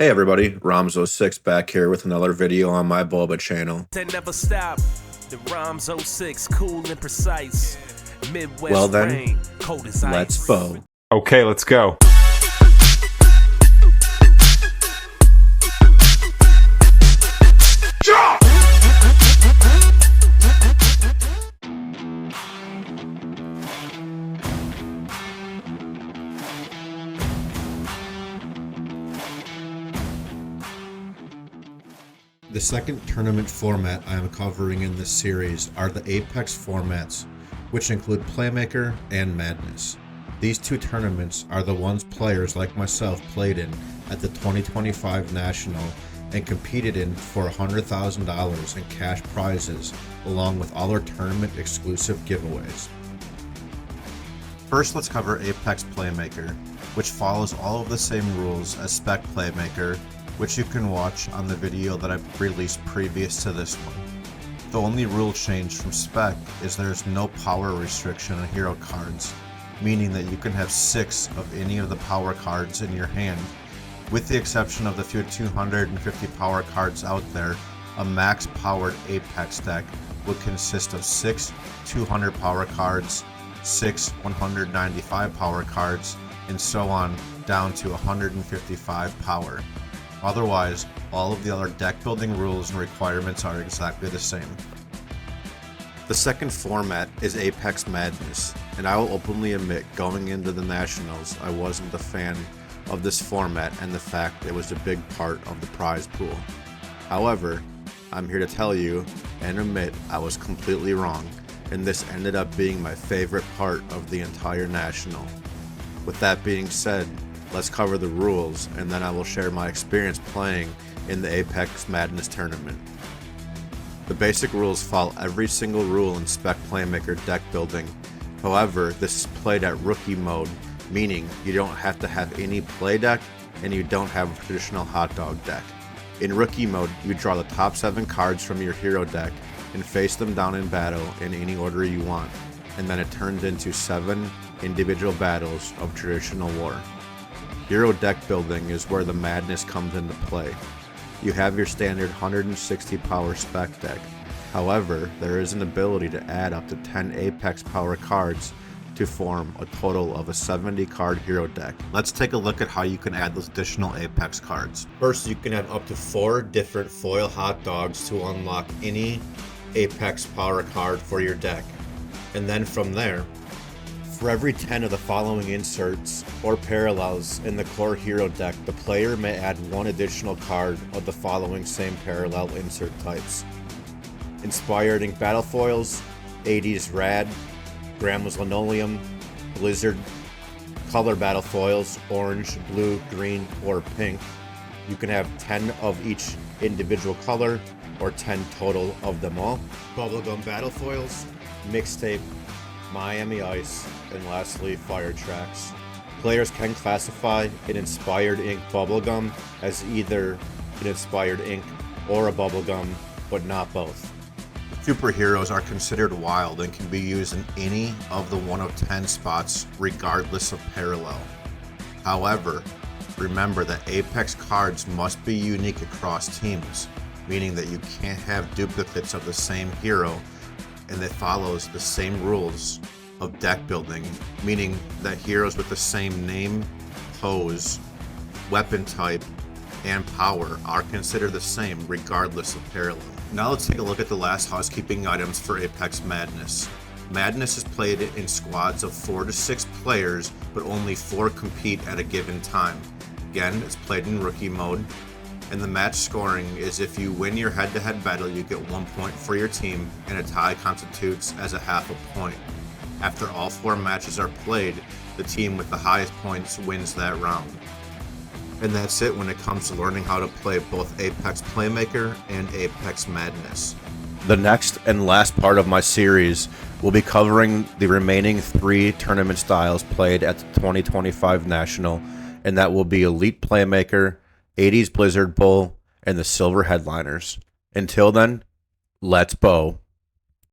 Hey everybody, Rams06 back here with another video on my Boba channel. They never stop. The Rhymes 06, cool and precise. Midwest Well then, rain, cold as ice. let's bow. Okay, let's go. The second tournament format I am covering in this series are the Apex formats, which include Playmaker and Madness. These two tournaments are the ones players like myself played in at the 2025 National and competed in for $100,000 in cash prizes, along with other tournament exclusive giveaways. First, let's cover Apex Playmaker, which follows all of the same rules as Spec Playmaker, which you can watch on the video that I released previous to this one. The only rule change from Spec is there's no power restriction on hero cards, meaning that you can have 6 of any of the power cards in your hand. With the exception of the few 250 power cards out there, a max powered Apex deck would consist of 6 200 power cards, 6 195 power cards, and so on down to 155 power. Otherwise, all of the other deck building rules and requirements are exactly the same. The second format is Apex Madness, and I will openly admit going into the Nationals I wasn't a fan of this format and the fact it was a big part of the prize pool. However, I'm here to tell you and admit I was completely wrong, and this ended up being my favorite part of the entire National. With that being said, let's cover the rules, and then I will share my experience playing in the Apex Madness tournament. The basic rules follow every single rule in Spec Playmaker deck building. However, this is played at rookie mode, meaning you don't have to have any play deck and you don't have a traditional hot dog deck. In rookie mode, you draw the top 7 cards from your hero deck and face them down in battle in any order you want, and then it turns into 7 individual battles of traditional war. Hero deck building is where the madness comes into play. You have your standard 160 power spec deck. However, there is an ability to add up to 10 Apex power cards to form a total of a 70 card hero deck. Let's take a look at how you can add those additional Apex cards. First, you can have up to 4 different foil hot dogs to unlock any Apex power card for your deck. And then from there, for every 10 of the following inserts or parallels in the core hero deck, the player may add 1 additional card of the following same parallel insert types: Inspired Ink Battle Foils, 80s Rad, Grandma's Linoleum, Blizzard, Color Battle Foils, orange, blue, green, or pink. You can have 10 of each individual color, or 10 total of them all. Bubblegum Battle Foils, Mixtape, Miami Ice, and lastly, Fire Tracks. Players can classify an Inspired Ink Bubblegum as either an Inspired Ink or a Bubblegum, but not both. Superheroes are considered wild and can be used in any of the 1 of 10 spots regardless of parallel. However, remember that Apex cards must be unique across teams, meaning that you can't have duplicates of the same hero, and it follows the same rules of deck building, meaning that heroes with the same name, pose, weapon type, and power are considered the same regardless of parallel. Now let's take a look at the last housekeeping items for Apex Madness. Madness is played in squads of 4 to 6 players, but only 4 compete at a given time. Again, it's played in rookie mode, and the match scoring is if you win your head-to-head battle, you get 1 point for your team, and a tie constitutes as a half a point. After all 4 matches are played, the team with the highest points wins that round. And that's it when it comes to learning how to play both Apex Playmaker and Apex Madness. The next and last part of my series will be covering the remaining 3 tournament styles played at the 2025 National, and that will be Elite Playmaker, 80s Blizzard Bowl, and the Silver Headliners. Until then, let's bow.